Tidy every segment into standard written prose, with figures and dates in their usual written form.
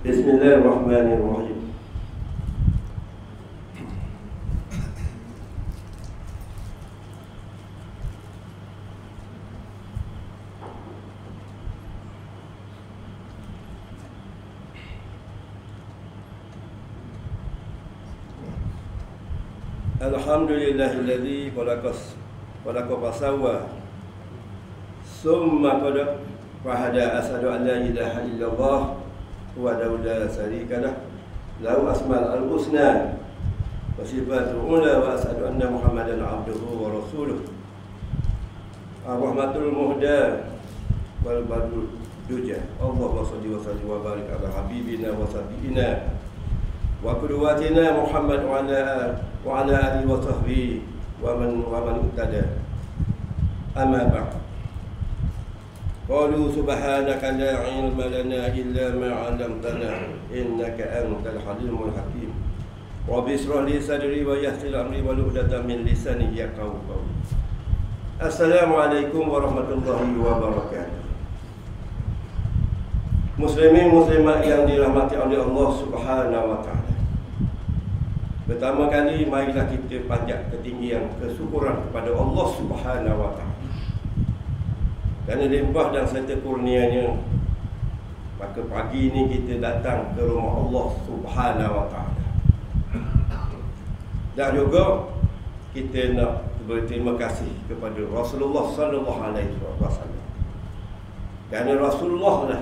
Bismillahirrahmanirrahim. Alhamdulillahilladzi khalaqa fasawwa summa qada fahada asyhadu an la ilaha illallah wahdahu la syarika lah lahu asmaul husna wa sifatul ula wa asyhadu anna muhammadan abduhu wa rasuluh ar-rahmatul muhda wal badrul duja. Allahumma shalli wa sallim wa barik ala habibina wa sayyidina wa qudwatina Muhammad wa ala alihi wa sahbihi wa man uttada. Amma ba'd. Qalu subhanaka la ilma lana illa ma 'allamtana innaka antal halimul hakim. Rabbi ishrah li sadri wa yassir amri wa uqdatam min lisani yafqahu qawli. Assalamualaikum warahmatullahi wabarakatuh. Muslimin muslimat yang dirahmati oleh Allah Subhanahu wa taala. Pertama kali marilah kita panjat ketinggian kesyukuran kepada Allah Subhanahu wa taala. Kerana limpah dan serta kurnianya, maka pagi ini kita datang ke rumah Allah Subhanahu wa taala. Dan juga kita nak berterima kasih kepada Rasulullah sallallahu alaihi wasallam. Kerana Rasulullah lah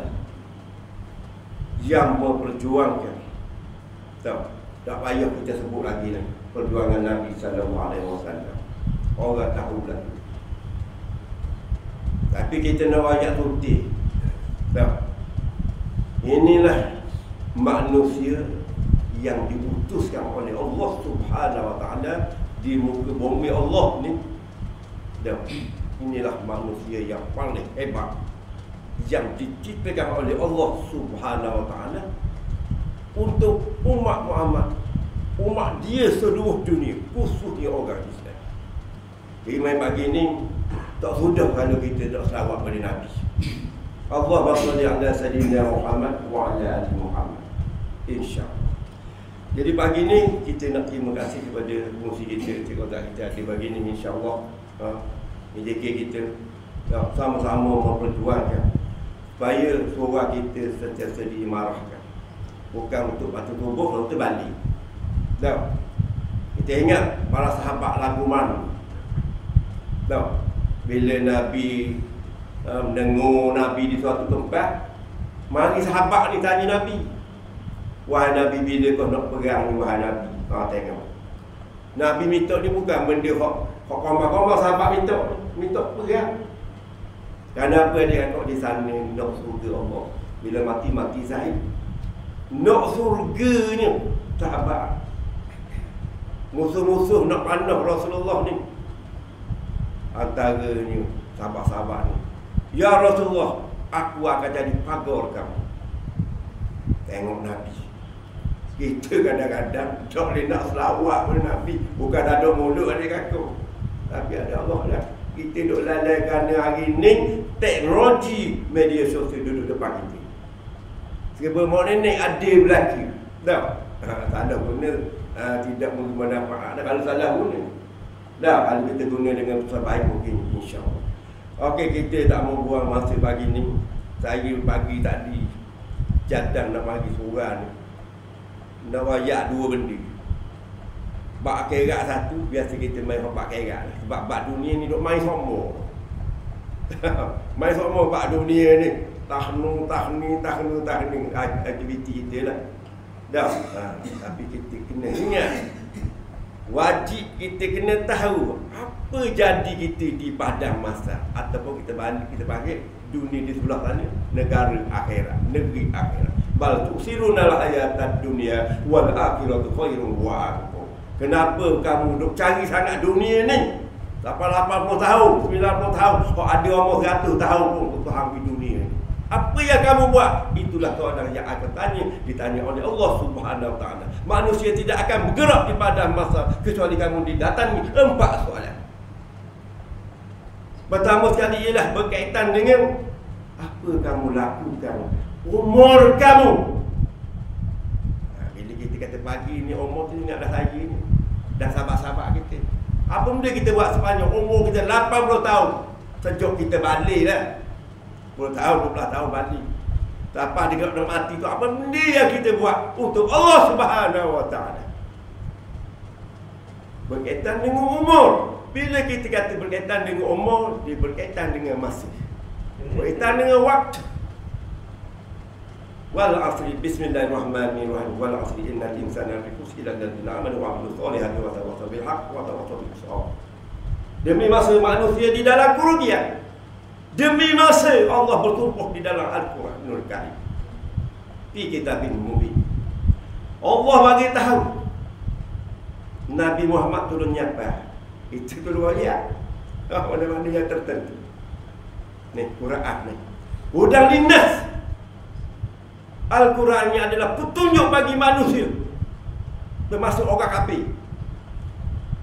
yang memperjuangkan. Tak payah kita sebut lagi lah perjuangan Nabi sallallahu alaihi wasallam. Orang tahu lah. Tapi kita nak ayat putih. Inilah manusia yang diutuskan oleh Allah Subhanahu wa taala di muka bumi Allah ni. Inilah manusia yang paling hebat yang diciptakan oleh Allah Subhanahu wa taala untuk umat Muhammad, umat dia seluruh dunia, khususnya orang Islam. Imam pagi ni tak sudah kalau kita tak selawat pada Nabi. Allahumma shalli ala sayyidina Muhammad wa ala ali Muhammad. InsyaAllah. Jadi pagi ni kita nak terima kasih kepada fungsi kita, Cik Kozak kita di pagi ni, insyaAllah. JK kita sama-sama memperjuangkan supaya suara kita sentiasa diimarahkan. Bukan untuk batu tubuh, untuk balik. Tak. Kita ingat para sahabat lagu mana? Tak. Bila Nabi mendengar Nabi di suatu tempat, mari sahabat ni tanya Nabi, wahai Nabi, bila kau nak perang ni, wahai Nabi? Tengok. Nabi minta ni bukan benda hak kompak-kompak, sahabat minta perang. Kerana apa dia kata di sana nak surga Allah. Bila mati syahid. Nak surganya sahabat. Musuh-musuh nak panah Rasulullah ni. Antaranya sahabat-sahabat ni, ya Rasulullah, aku akan jadi pagar kamu. Tengok Nabi. Kita kadang-kadang tak boleh nak selawat pada Nabi. Bukan ada mulut ada kata, tapi ada Allah lah. Kita duk lalai kerana hari ni teknologi media sosial duduk depan kita. Sebab ni adil berlaku. Tak ada guna, tidak bermanfaat. Kalau salah guna, kalau kita guna dengan sebaik mungkin, insyaAllah. Okey, kita tak mau buang masa pagi ni. Saya pagi tadi jadang nak bagi surah ni, nak wayak dua benda. Bak kerak satu, biasa kita main bak kerak. Sebab bak dunia ni duk main semua. Main semua bak dunia ni. Tahnu aktiviti kita lah. Tapi kita kena ingat, wajib kita kena tahu apa jadi kita di padang masa, ataupun kita balik, kita panggil dunia di sebelah sana, negara akhirat, negeri akhirat. Bal tusirunal hayatad dunia wal akhiratu khairun wa abqa. Kenapa kamu duk cari sangat dunia ni? 80 tahun, 90 tahun, kok ada umur 100 tahun pun untuk ambil dunia ni. Apa yang kamu buat? Itulah soalan yang akan ditanya oleh Allah Subhanahu wa taala. Manusia tidak akan bergerak di padang masa kecuali kamu didatangi 4 soalan. Pertama sekali ialah berkaitan dengan apa kamu lakukan umur kamu pagi ni umur tu ingat dah saya ni. Dah sabar-sabar kita. Apa benda kita buat sepanjang umur kita 80 tahun. Sejuk kita balik dah. 10 tahun, 12 tahun balik. Sampai dia nak mati tu, apa benda yang kita buat untuk Allah Subhanahu Wa Taala? Berkaitan dengan umur. Bila kita kata berkaitan dengan umur, dia berkaitan dengan masa. Berkaitan dengan waktu. Wal asri, bismillahirrahmanirrahim. Wal asri, innal insana lafi khusr illa alladhina amanu wa 'amilus solihati wa tawassaw bil haqq wa tawassaw bis sabr. Demi masa manusia di dalam kerugian. Demi masa Allah bertumpuk di dalam Al-Quranul Karim. Fi kitabin mubin. Allah bagi tahu Nabi Muhammad turun nyapa. Itu dua ayat. Mana-mana yang tertentu. Ni Quran ni. Hudan linnas. Al-Quran ni adalah petunjuk bagi manusia. Termasuk orang kafir.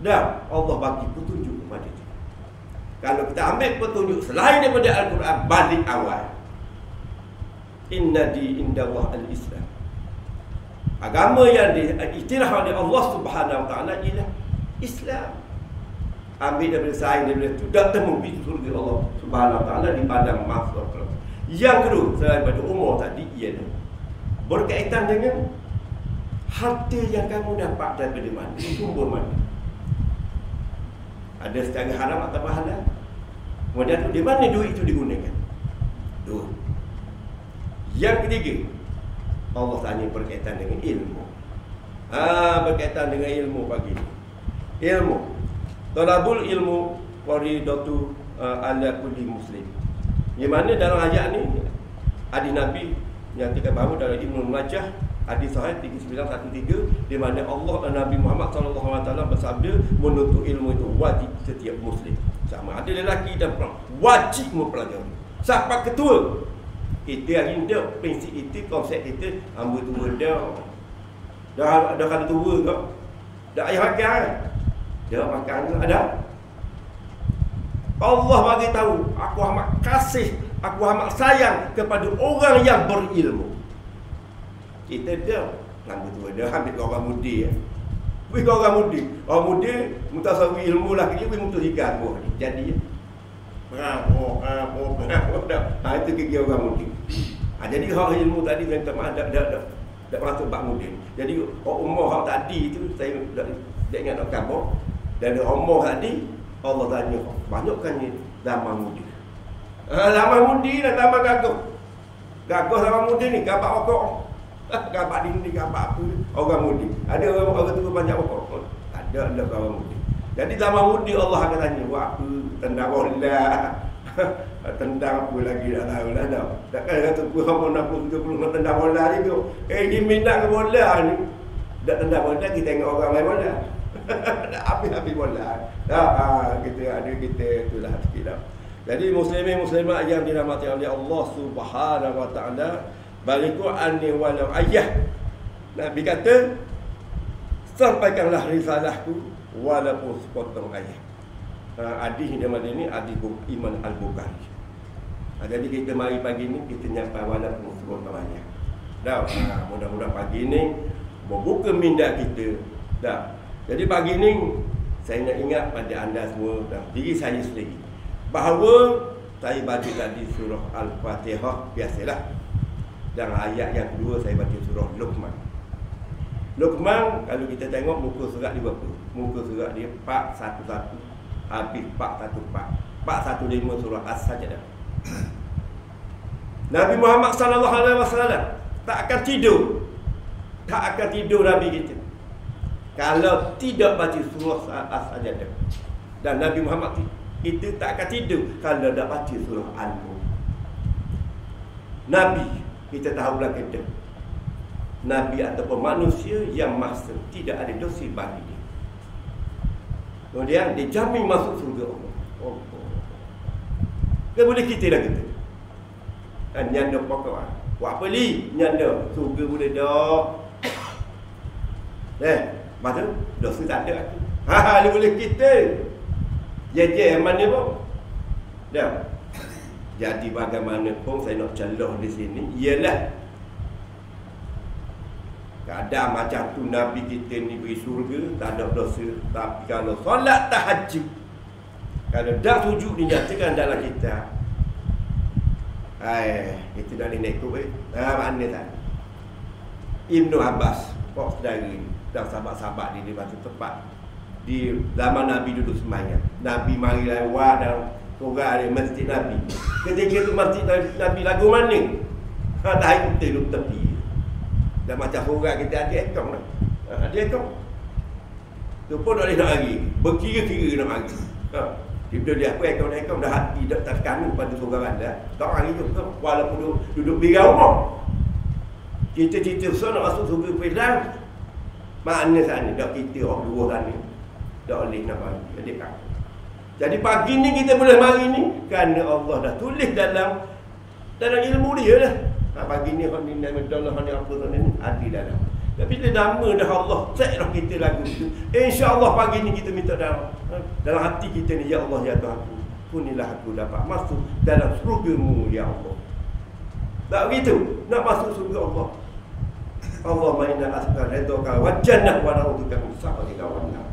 Dan Allah bagi petunjuk kepada dia. Kalau kita ambil petunjuk selain daripada Al-Quran, balik awal. Inna di indallah al-Islam. Agama yang diiktiraf oleh Allah Subhanahu Wa Taala ialah Islam. Ambil daripada sains daripada itu, tak temu pintu surga Allah Subhanahu Wa Taala di padang mahsyar. Yang kedua, selain daripada umur tadi, ialah berkaitan dengan harta yang kamu dapat daripada mana, sumber mana. Ada secara haram atau halal. Kemudian di mana duit itu digunakan? Dua. Yang ketiga, Allah tanya berkaitan dengan ilmu. Berkaitan dengan ilmu pagi ini. Ilmu. Talabul ilmu waridatu ala kulli muslim. Yang mana dalam ayat ni hadis Nabi yang kita bawa dalam Ibnu Majah, hadis sahih 3913, di mana Allah dan Nabi Muhammad sallallahu alaihi wasallam bersabda, menuntut ilmu itu wajib setiap muslim. Sama ada lelaki dan perempuan, wajib mempelajari. Siapa ketua? Kita hari ni prinsip itu, konsep kita, hamba tua dah kena tua kau. Dah ayah makan. Dah makan ada. Allah bagi tahu, aku amat kasih, aku amat sayang kepada orang yang berilmu. Kita dah hamba tua dah ambil orang mudi ya. Wih kau orang mudi. Orang mudi mutasawi ilmu lah dia wih mutusika aku. Jadi itu gigi orang mudi. Jadi hak ilmu tadi yang tak masuk bab mudi. Jadi umur hak tadi tu saya tak ingat nak khabar. Dan umur tadi Allah tanya banyakkan ni zaman mudi. Zaman mudi dan zaman gagah. Gagah zaman mudi ni gabak pokok. Gabak dinding, gabak apa. Orang mudi. Ada orang tua banyak pokok. Ada orang mudi. Jadi zaman mudi Allah akan tanya, buat apa? Tendang bola. Tendang apa lagi tak tahu lah dah. Takkan kata pun nak 30 tendang bola ni tu. Dia minat ke bola ni. Tak tendang bola, kita tengok orang main bola. Dah habis-habis bola. Kita ada kita itulah sikit dah. Jadi muslimin muslimat yang dirahmati oleh Allah Subhanahu Wa Taala, bariku anni walau ayah. Nabi kata, sampaikanlah risalahku walaupun sepotong ayat. Hadis dia mana ni? Hadis Imam Al-Bukhari. Jadi kita mari pagi ni kita nyapa walaupun sepotong ayat. Dah, mudah-mudahan pagi ni membuka minda kita. Dah. Jadi pagi ni saya nak ingat pada anda semua dan diri saya sendiri bahawa saya baca tadi surah Al-Fatihah biasalah. Dan ayat yang kedua saya baca surah Luqman. Luqman kalau kita tengok muka surat dia berapa? Muka surat dia 411 habis 414. 415 surah As-Sajdah. Nabi Muhammad sallallahu alaihi wasallam tak akan tidur. Tak akan tidur Nabi kita kalau tidak baca surah As-Sajdah. Dan Nabi Muhammad kita tak akan tidur kalau tak baca surah Al-Mulk. Nabi kita tahu belakang dia. Nabi ataupun manusia yang maksud tidak ada dosa bagi dia. Kemudian dijamin masuk surga Allah. Dia boleh kita dah kata. Dan nyanda pokok. Buat apa li? Nyanda. Surga boleh dah. Maksud dosa tak ada. Dia boleh kita. Yang mana pun. Dah. Jadi bagaimanapun saya nak celah di sini ialah Kadang macam tu Nabi kita ni beri surga, tak ada dosa. Tapi kalau solat tahajud, kalau dah sujud dinyatakan dalam kitab, kita dah naik ikut mana tak? Ibnu Abbas, kok saudara ni, dan sahabat-sahabat dia batu tepat di zaman Nabi duduk sembahyang. Nabi mari lewat dalam korang di masjid Nabi. Ketika tu masjid Nabi lagu mana? Dah kita duduk tepi. Dan macam korang kita ada ekong lah. Ada ekong. Tu pun tak boleh nak lari. Berkira-kira nak lari. Bila dia apa ekong dah hati dah terkanu pada seorang anda. Tak lari juga. Walaupun duduk biar rumah. Kita besar nak masuk surga Firdaus. Mana sana dak kita orang dua sana. Tak boleh nak mari. Jadi kan. Jadi pagi ni kita boleh mari ni kerana Allah dah tulis dalam ilmu dia lah. Pagi ni hak ni nama Allah ni apa tu ni ada dalam. Tapi bila nama dah Allah set dah kita lagu tu. Insya-Allah pagi ni kita minta dalam hati kita ni, ya Allah ya Tuhanku, kunilah aku dapat masuk dalam syurga-Mu ya Allah. Tak begitu? Nak masuk syurga Allah. Allahumma inna as'aluka ridhaka wa jannah wa na'udzubika min sakhatika wan nar.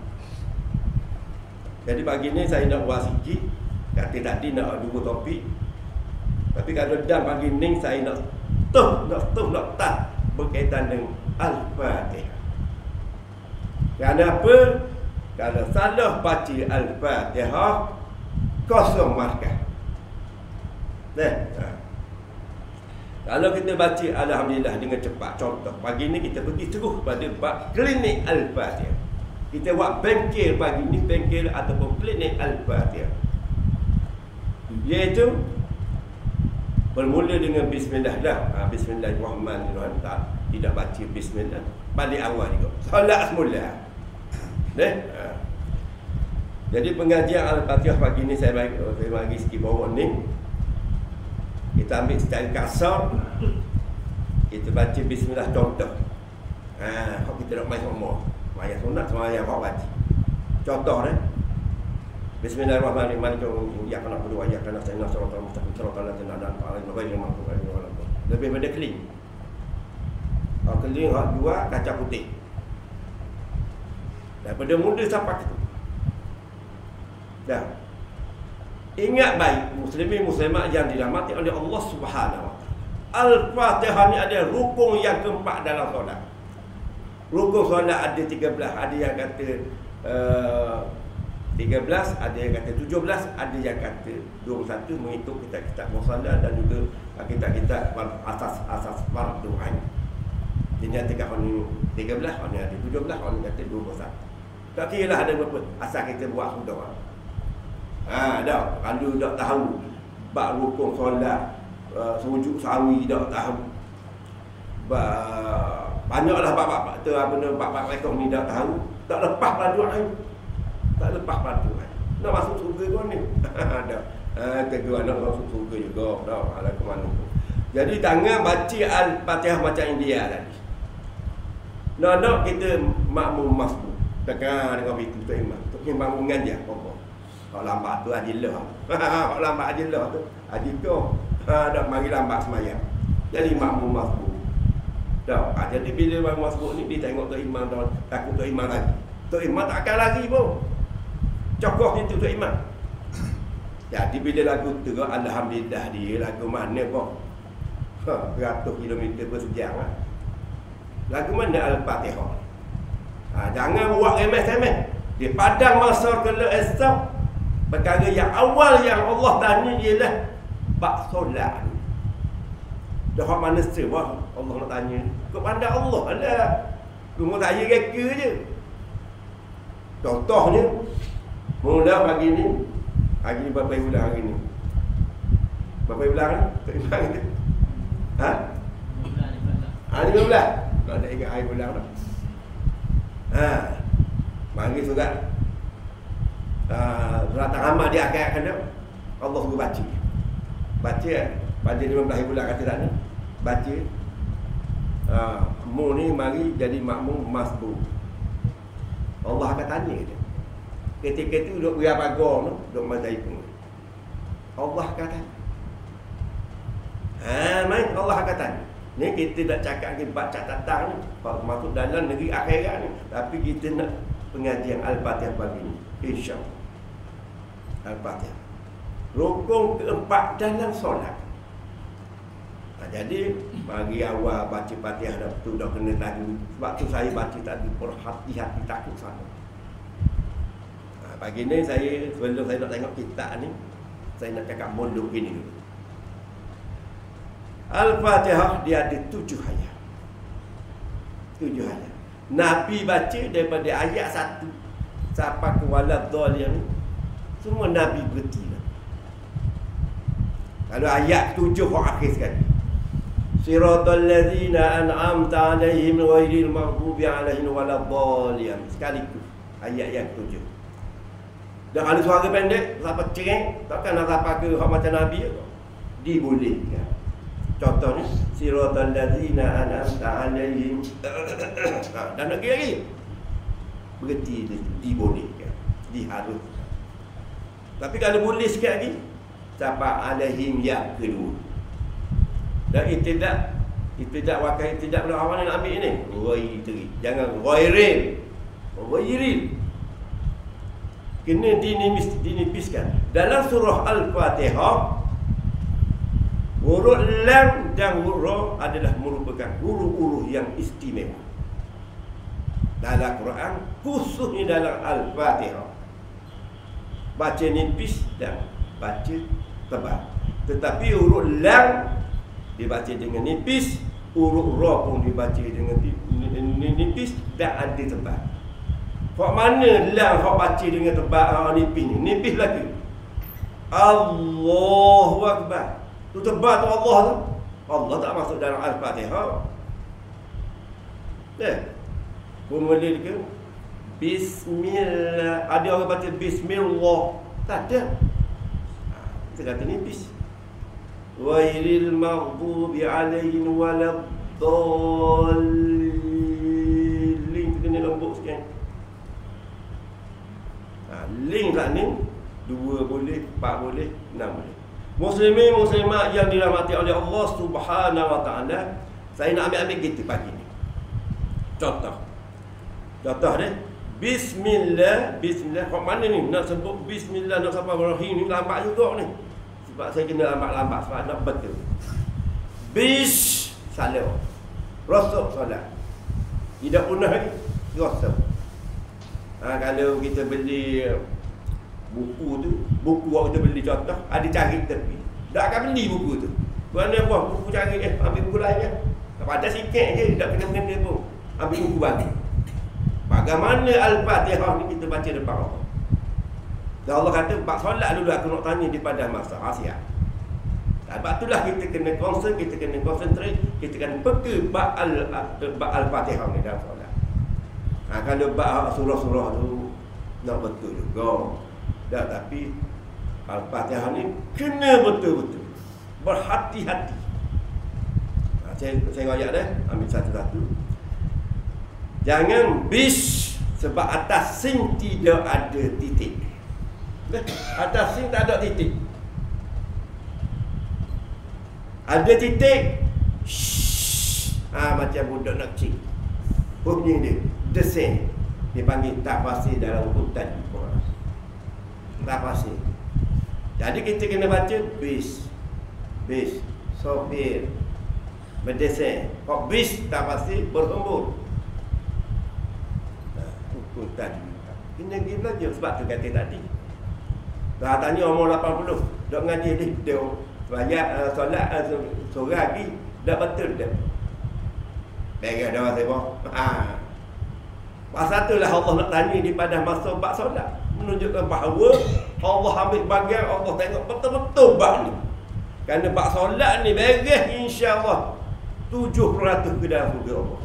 Jadi pagi ni saya nak buat sikit. Kata tadi nak dua topik. Tapi kalau dah pagi ni saya nak tak berkaitan dengan Al-Fatihah. Kerana apa? Kalau salah baca Al-Fatihah, kosong markah. Kalau kita baca Alhamdulillah dengan cepat, contoh pagi ni kita pergi terus pada klinik Al-Fatihah. Kita buat bengkel pagi ni, bengkel ataupun klinik Al-Fatihah. Iaitu bermula dengan Bismillah dah. Bismillahirrahmanirrahim. Tidak baca Bismillah, balik awal juga. Solat semula. Jadi pengajian Al-Fatihah pagi ni saya bagi sikit bawah ni. Kita ambil secara kasar. Kita baca Bismillah contoh. Kalau kita nak main semua, sembahyang sunat, sembahyang awak baca. Contoh Bismillahirrahmanirrahim. Ya kana kudu ayat kana sayna suratul mustaqim suratul ladzina an'amta 'alaihim ghairil maghdubi 'alaihim waladdallin. Lebih pada clean. Kalau clean hak dua kaca putih. Daripada mula sampai ke tu. Dah. Ingat baik muslimin muslimat yang dirahmati oleh Allah Subhanahu wa taala. Al-Fatihah ni ada rukun yang keempat dalam solat. Rukun solat ada 13, ada yang kata 13, ada yang kata 17, ada yang kata 21 mengikut kitab-kitab musallah dan juga kitab-kitab asas fardu ain. Dinyatakan orang 13, orang ada 17, orang kata 21. Tak kira lah ada berapa, asal kita buat sudah. Dah, kalau tak tahu bab rukun solat, sujud sawi tak tahu. Banyaklah bab-bab tu bab-bab rekod ni tak tahu. Tak lepas fardu ain. Tak lepas padu kan. Nak masuk surga kau ni. Dah. Kedua nak masuk surga juga. Dah. Ala ke mana. Jadi jangan baca Al-Fatihah macam India tadi. Nak kita makmum masbuk. Tekan dengan itu tu imam. Tu imam mengajar apa. Kalau lambat tu ajilah. Kalau lambat ajilah tu. Ajiko. Dah mari lambat semayang. Jadi makmum masbuk. Dah. Jadi bila makmum masbuk ni dia tengok tu imam dah takut tu imam lagi. Tu imam tak akan lagi pun. Cokoh itu tu imam. Jadi bila lagu tu Alhamdulillah dia lagu mana kok? Beratus kilometer per sejam lah. Lagu mana Al-Fatihah? Jangan buat remeh-remeh. Di padang masa kala esok, perkara yang awal yang Allah tanya ialah bab solat. Dah mana sebab Allah nak tanya? Kepada Allah lah. Cuma tak payah reka je. Contohnya mula pagi ni, hari ni berapa bulan hari ni? Berapa bulan ni? Tak ingat kita. 5 bulan. Tak ada ingat hari bulan dah. Mari surat surat Ahmad di akhir kena Allah suruh baca. Baca pada 15 bulan kata tak ni. Baca. Mu ni mari jadi makmum masbuk. Allah akan tanya dia. Ketika itu duduk beria pagar tu, duduk mazhab pun. Allah akan tanya. Main Allah akan tanya. Ni kita nak cakap ke bab catatan ni, masuk dalam negeri akhirat ni. Tapi kita nak pengajian Al-Fatihah pagi ni, insya-Allah. Al-Fatihah. Rukun keempat dalam solat. Jadi bagi awal baca Fatihah dah betul, dah kena tadi. Sebab tu saya baca tadi berhati-hati, takut salah. Pagi ni saya, sebelum saya nak tengok kitab ni, saya nak cakap mondok gini dulu. Al-Fatihah dia ada 7 ayat. 7 ayat. Nabi baca daripada ayat 1 sampai ke waladhdallin. Semua Nabi berhenti lah. Kalau ayat 7 akhir sekali. Siratal ladzina an'amta 'alaihim ghairil maghdubi 'alaihim waladdallin. Sekaligus ayat yang 7. Dan kalau suara pendek, sampai cengeng, takkan nak sampai ke macam Nabi tu. Dibolehkan. Contohnya siratal ladzina an'amta 'alaihim. Dan nak lagi berhenti, dibolehkan, diharuskan. Tapi kalau boleh sikit lagi sampai 'alaihim yang kedua. Dan itidak wakil itidak pula awal nak ambil ni ghairi, jangan ghairil. Kena dinipiskan. Dalam surah Al-Fatihah, huruf lam dan huruf ra adalah merupakan huruf-huruf yang istimewa dalam Quran, khususnya dalam Al-Fatihah. Baca nipis dan baca tebal. Tetapi huruf lam dibaca dengan nipis, huruf ra pun dibaca dengan nipis dan ada tebal. Hak mana lam hak baca dengan tebal, nipis ni? Nipis lagi. Allahu Akbar. Tu tebal tu Allah tu. Allah tak masuk dalam Al-Fatihah. Kemudian ke Bismillah. Ada orang baca Bismillah. Tak ada. Kita kata nipis. Ghairil maghdubi 'alaihim waladdallin. Kita kena lembut sikit. Link tak ni 2 boleh, 4 boleh, 6 boleh. Muslimin muslimat yang dirahmati oleh Allah Subhanahu wa taala, saya nak ambil kita pagi ni. Contoh dia Bismillah. Kok mana ni nak sebut Bismillah, nak sampai Rahim ni lambat juga ni. Sebab saya kena lambat sebab nak betul. Salam. Rasul solat. Tidak punah lagi. Rasul. Kalau kita beli buku tu, buku waktu kita beli contoh, ada cari tepi. Tak akan beli buku tu. Kerana apa? Buku cari ambil buku lain. Pada sikit je, tak kena-kena pun. Ambil buku baru. Bagaimana Al-Fatihah ni kita baca depan Allah. Dan Allah kata, bab solat dulu aku nak tanya di pada masa Asia. Sebab itulah kita kena concern, kita kena concentrate, kita kena peka bab Al-Fatihah ni dalam solat. Kalau bab surah-surah tu nak betul juga. Tapi Al-Fatihah ni kena betul-betul, berhati-hati. Saya ayat dah, ambil satu-satu. Jangan sebab atas sin tidak ada titik. Atas sin tak ada titik. Ada titik. Macam budak nak cik. Bunyi dia desing. Dipanggil tak pasti dalam hutan. Tak pasti. Jadi kita kena baca bis, sopir, berdesing. Kok bis tak pasti berhembur. Hutan. Kena pergi belajar. Sebab tu kata tadi, dah tanya umur 80, dok ngaji dia banyak solat sore lagi dah betul dah. Bagi dah saya pasal itulah Allah nak tanya di pada masa bab solat, menunjukkan bahawa Allah ambil bagian, Allah tengok betul-betul bab ni. Kerana bab solat ni beres, insya-Allah 7% ke dalam surga Allah.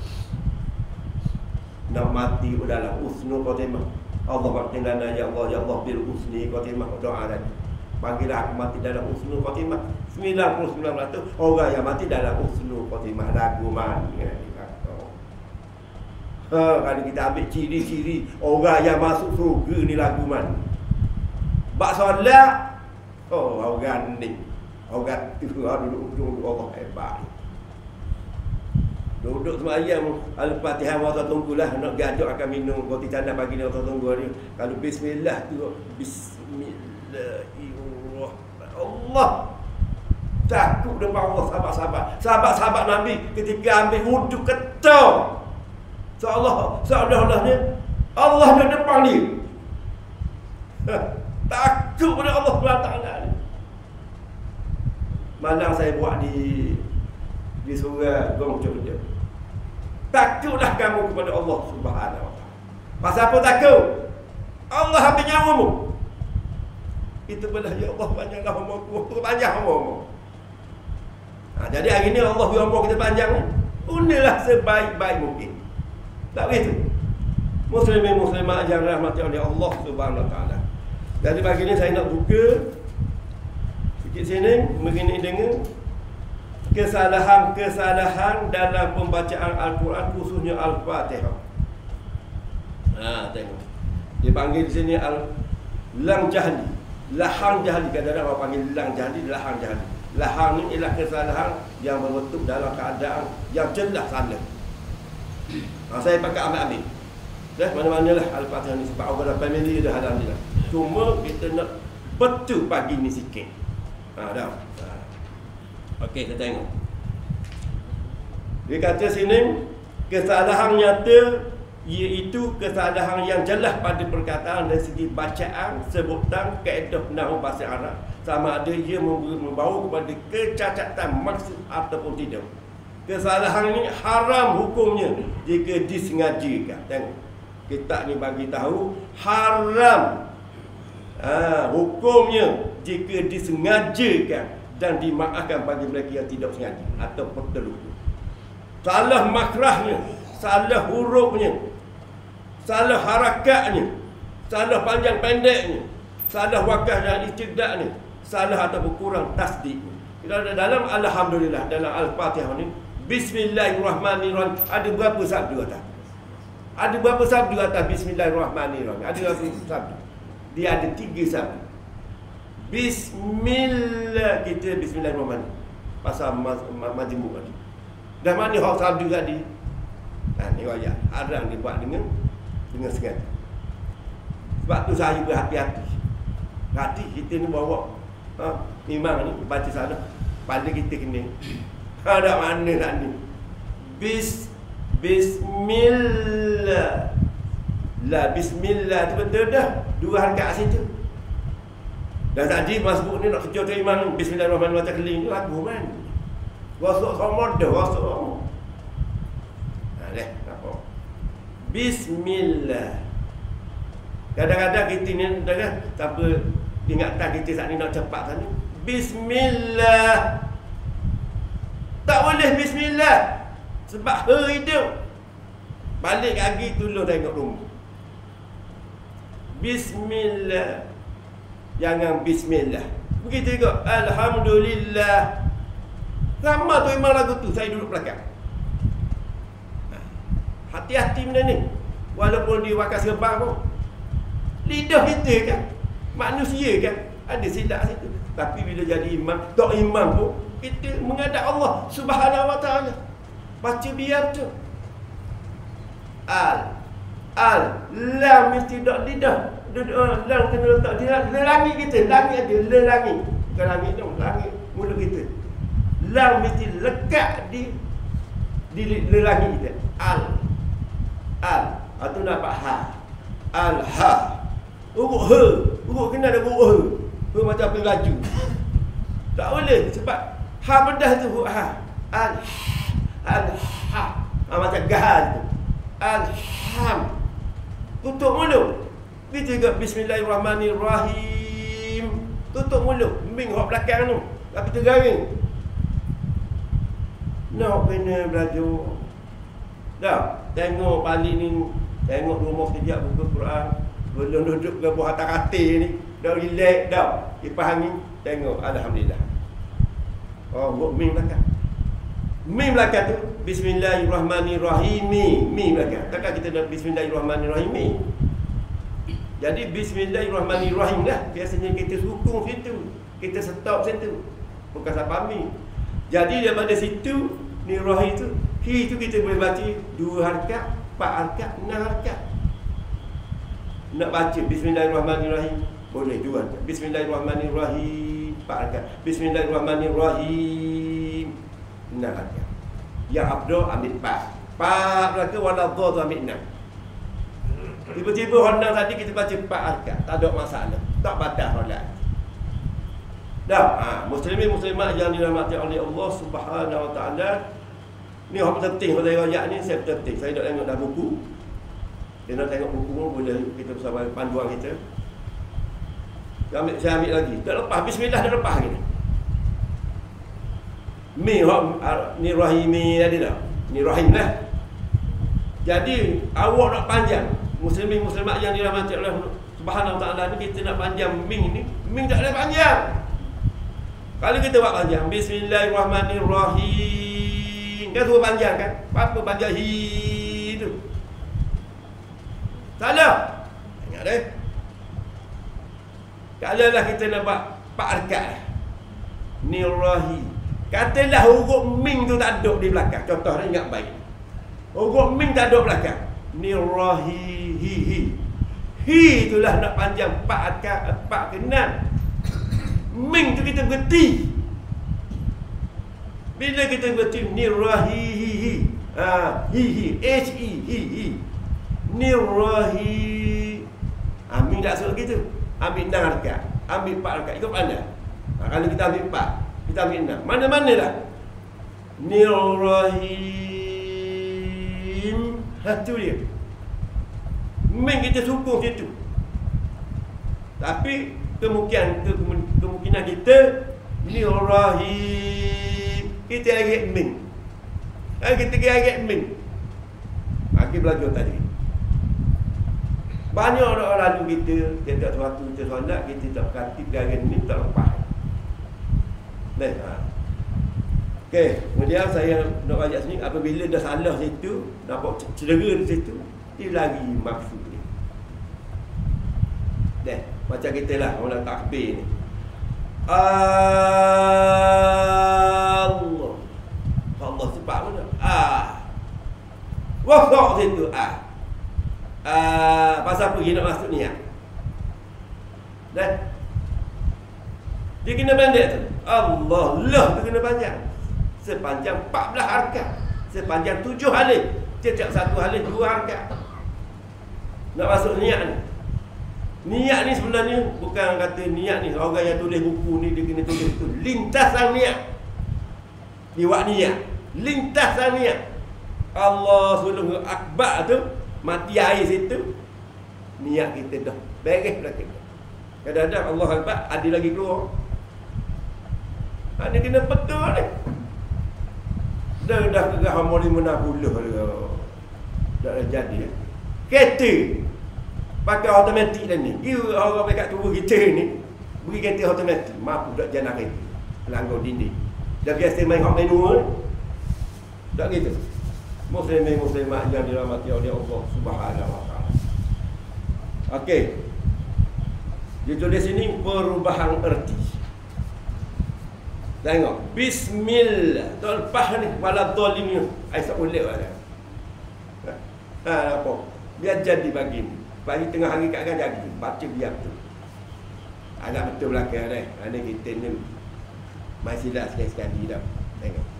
Nak mati dalam husnul khatimah. Allah berkata, ya Allah bil husni khatimah, doa tadi. Bagilah aku mati dalam husnul khatimah. 99% orang yang mati dalam husnul khatimah lagu mana ni. Kalau kita ambil ciri-ciri orang yang masuk surga ni lagu mana. Bak solat, orang ni, orang tu duduk Allah hebat. Duduk semayang Al-Fatihah masa tunggulah nak gajak akan minum roti canai pagi ni masa tunggu ni. Kalau bismillah tu bismillahirrahmanirrahim. Allah takut depan Allah sahabat-sahabat. Sahabat-sahabat Nabi ketika ambil wuduk ketul. Seolah-olahnya Allah di depan dia. Takut pada Allah SWT ni. Malang saya buat di surah Gongcong je. Takutlah kamu kepada Allah Subhanahu Wa Taala. Pasal apa takut? Allah habis nyawamu. Itu belah ya Allah panjanglah umurku, panjang umurmu. Jadi hari ni Allah beri umur kita panjang ni. Unilah sebaik-baik mungkin. Tak begitu? Muslimin-muslimat yang rahmati oleh Allah Subhanahu Wa Taala. Jadi pagi ni saya nak buka sikit sini begini dengan kesalahan-kesalahan dalam pembacaan Al-Quran, khususnya Al-Fatihah. Tengok. Dia panggil di sini lang jahli. Lahang jahli. Kadang-kadang orang panggil lang jahli, lahang jahli. Lahang ni ialah kesalahan yang berbentuk dalam keadaan yang jelas salah. Saya pakai ambil-ambil. Mana-manalah Al-Fatihah ni sebab orang family dah alhamdulillah. Cuma kita nak betul pagi ni sikit. Dah. Okey, kita tengok. Dia kata sini kesalahan nyata iaitu kesalahan yang jelas pada perkataan dari segi bacaan, sebutan, kaedah nahwu bahasa Arab, sama ada ia membawa kepada kecacatan maksud ataupun tidak. Kesalahan ini haram hukumnya jika disengajakan. Tengok. Kitab ni bagi tahu haram hukumnya jika disengajakan dan dimaafkan bagi mereka yang tidak sengaja atau terlupa. Salah makrahnya, salah hurufnya, salah harakatnya, salah panjang pendeknya, salah wakaf dan istidaknya, salah atau kurang tasdiknya. Dalam alhamdulillah, dalam Al-Fatihah ni bismillahirrahmanirrahim ada berapa sabda atas? Ada berapa sabda atas bismillahirrahmanirrahim? Ada berapa sabda? Dia ada 3 sabda. Bismillah, kita bismillahirrahmanirrahim. Pasal majmuk tadi. Dah mana hak sabda tadi? Ni ayat haram dibuat dengan sengaja. Sebab tu saya berhati-hati. Hati kita ni bawa imam ni baca salah, pada kita kena ada mana nak ni. Bismillah. Bismillah tu betul dah. 2 harakat situ. Dan tadi masbuk ni nak kerja tu imam bismillahirrahmanirrahim baca keling tu lagu kan. Wasuk sama dah wasuk. Apa? Bismillah. Kadang-kadang kita ni dah apa ingatan kita saat ni nak cepat sana. Bismillah. Tak boleh bismillah. Sebab hidup. Balik lagi tolong tengok rumah. Bismillah. Jangan bismillah. Begitu juga alhamdulillah. Sama tu memang lagu tu saya duduk belakang. Hati-hati benda ni. Walaupun dia wakas sebab pun lidah kita kan, manusia kan, ada silap situ. Tapi bila jadi imam, tak imam pun kita menghadap Allah Subhanahu Wa Taala. Baca biar tu. Lam mesti tak lidah. Lam kena letak di langit kita. Langit ada, langit. Bukan langit tu, langit mulut kita. Lam mesti lekat di langit kita. Atau nampak ha. Al-ha. Urut he. Urut kena ada urut he. He macam api laju. Tak boleh sebab ha pedas tu ha. Al-ha. Macam gahal tu. Alham. Tutup mulut. Kita juga bismillahirrahmanirrahim. Tutup mulut. Ming hok belakang tu. Tapi tergaring. Nak kena belajar. Dah. Tengok balik ni. Tengok rumah sekejap buka Quran. Belum duduk ke buah atas katil ni. Dah relax dah. Kipas angin. Tengok. Alhamdulillah. Oh, buat ming belakang. Mim belakang tu bismillahirrahmanirrahim. Mim belakang. Takkan kita nak bismillahirrahmanirrahim. Jadi bismillahirrahmanirrahim lah. Biasanya kita sukung situ. Kita stop situ. Bukan sampai mim. Jadi daripada situ ni rahim tu Hi tu kita boleh baca 2 harakat, 4 harakat, 6 harakat. Nak baca Bismillahirrahmanirrahim boleh 2 harakat. Bismillahirrahmanirrahim 4 harakat. Bismillahirrahmanirrahim 6 harakat. Yang abdul ambil 4 belaka wala dha tu ambil 6. Tiba-tiba honang tadi kita baca 4 harakat, tak ada masalah, tak batal solat. Dah, muslimin muslimat yang dirahmati oleh Allah Subhanahu wa taala. Ni hak penting pada ayat ni, saya penting. Saya nak tengok dah buku. Dia nak tengok buku pun boleh kita bersama panduan kita. Saya ambil lagi. Tak lepas bismillah dah lepas lagi. Mi hak ni rahimi tadi dah. Ni rahim lah. Jadi awak nak panjang. Muslimin muslimat yang dirahmati oleh Subhanahu wa taala ni, kita nak panjang ming ni. Ming tak boleh panjang. Kalau kita buat panjang Bismillahirrahmanirrahim, kan suruh panjang kan? Apa panjang hi tu? Salah. Ingat deh. Kalaulah kita nak buat 4 harakat Nirahi, katalah huruf ming tu tak ada di belakang. Contoh dia ingat baik. Huruf ming tak ada belakang. Nirahi hi hi. Hi itulah nak panjang 4 harakat, 4 ke 6. Ming tu kita berhenti. Bila kita berhenti Nirahi hi hi. Hi hi H E hi hi. Nirahi. Ming tak suruh gitu. Ambil 6 harakat, ambil 4 harakat, ikut pandai. Kalau kita ambil 4, kita ambil 6, mana-mana lah. Nirrahim. Tu dia. Ming kita sukung situ. Tapi kemungkinan kita Nirrahim, kita agak ming. Kita agak ming. Kita belajar tadi. Banyak orang lalu kita tak suatu kita solat, kita tak berkati pergerakan ni, tak lepas. Baik. Okey, kemudian saya nak ajak sini, apabila dah salah situ, nampak cedera di situ, dia lagi maksud ni. Macam kita lah, orang takbir ni. Allah. Allah sebab mana? Wasak situ. Pasal pergi nak masuk niat. Dan dia kena pendek tu. Allah lah tu kena panjang. Sepanjang 14 harakat. Sepanjang 7 halih. Setiap satu halih 2 harakat. Nak masuk niat ni. Niat ni sebenarnya bukan kata niat ni orang yang tulis buku ni dia kena tulis tu. Lintasan niat. Dia buat niat. Lintasan niat. Allah sebelum akbar tu mati air situ, niat kita dah beres belakang. Kadang-kadang Allah Akbar ada lagi keluar. Ini kena betul ni. Dah kerah harmoni menabuluh dah jadi. Kereta pakai automatik dah ni. Dia orang dekat tua kita ni beri kereta automatik, mampu tak jalan kereta pelanggar dinding. Dah biasa main hak manual ni. Tak gitu. Muslimin muslimat yang dirahmati oleh Allah Subhanahu wa taala. Okey. Dia tulis sini perubahan erti. Tengok, bismillah. Tak lepas ni wala dhalim. Aisyah boleh ada. Apa? Biar jadi bagi ni. Bagi tengah hari kat jadi. Baca biar tu. Agak betul belakang dah. Ana kita ni masih dah sekali-sekali dah. Tengok.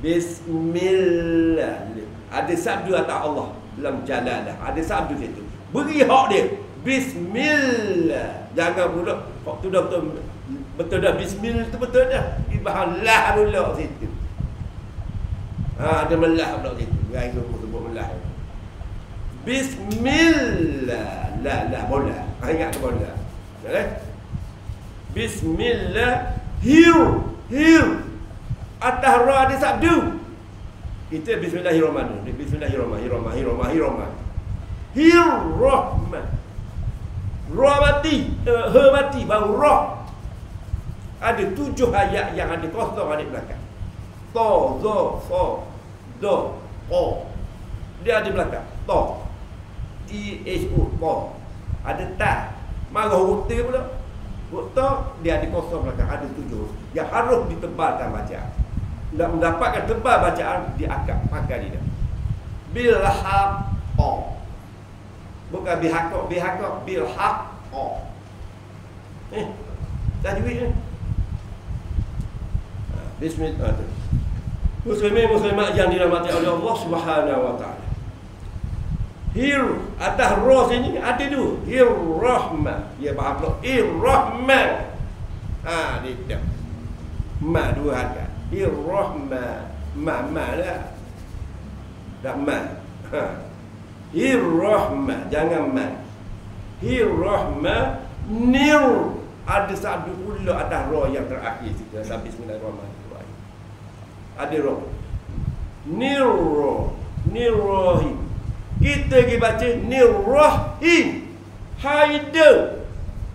Bismillah. Ada sabdu atas Allah dalam jalalah. Ada sabdu situ. Beri hak dia. Bismillah. Jangan pula hak tu dah betul dah bismillah tu betul dah. Ibahalah pula situ. Ada melah pula situ. Gai sebut melah. Bismillah. La bola. Ingat bola. Okey. Bismillah. Here. Atas ra ada sabdu. Kita bismillahirrahmanirrahim. Bismillahirrahmanirrahim. Hirrahman. Ra mati, ha mati baru ra. Ada 7 ayat yang ada kosong ada belakang. Ta, za, fa, da, qa. Dia ada belakang. Ta. T H O ta. Ada ta. Marah huruf T pula. Huruf ta dia ada kosong belakang, ada 7 yang harus ditebalkan baca. nak mendapatkan tebal bacaan di akad pakai dia. Bil haqqa. Bukan bihaqqa, bil haqqa. Tajwid ni. Bismillah. Muslimat yang dirahmati oleh Allah Subhanahu wa taala. Hir atas ra sini ada dua. Ir-Rahman. Ya faham tak? Ir-Rahman. Dia. Ma dua harakat. Ir-Rahman. Ma lah. Tak ma. Ir-Rahman. Jangan ma. Ir-Rahman. Nir. Ada satu pula atas ra yang terakhir situ. Sampai Bismillahirrahmanirrahim. Ada ra. Nirrahim. Kita pergi baca Nirrahim. Haida.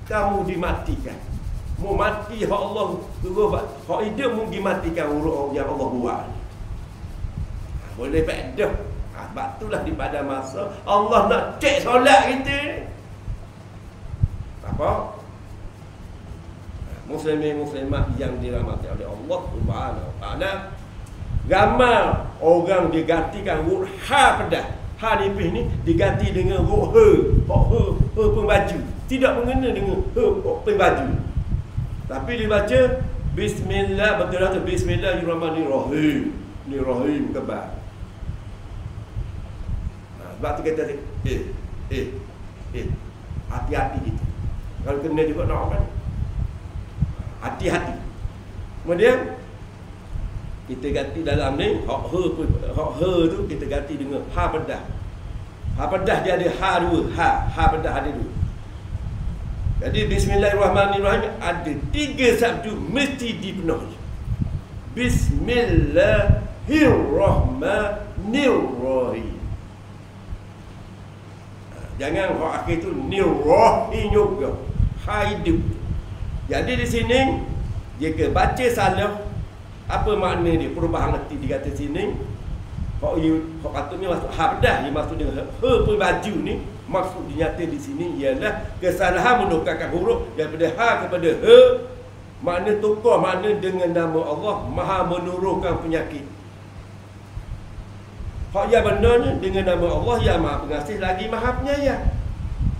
Kamu dimatikan. Mu mati hak Allah suruh hak hidup mu dimatikan huruf yang Allah buat. Boleh faedah. Sebab itulah di pada masa Allah nak cek solat kita. Apa? Muslimat yang dirahmati oleh Allah Subhanahu wa taala. Gambar orang digantikan huruf ha pedas. Ha nipis ni diganti dengan huruf he pembaju. Tidak mengena dengan he pembaju. Tapi dibaca bismillah, betul lah tu bismillahirrahmanirrahim. Ni rahim kebal. Sebab tu kata hati-hati kita. Kalau kena juga nak kan. Hati-hati. Kemudian kita ganti dalam ni hak he tu kita ganti dengan ha pedas. Ha pedas dia ada ha dua, ha pedas ada dua. Jadi bismillahirrahmanirrahim ada 3 sabdu mesti dipenuhi. Bismillahirrahmanirrahim. Jangan hak akhir tu nirrahim juga. Ha hidup. Jadi di sini jika baca salah, apa makna dia? Perubahan erti dikata sini. Hak patutnya masuk ha pedas, dia masuk dengan he pun baju ni. Maksud dinyata di sini ialah kesalahan menukarkan huruf daripada ha kepada he. Makna tukar makna dengan nama Allah Maha menurunkan penyakit. Hak yang benarnya dengan nama Allah yang Maha Pengasih lagi Maha Penyayang.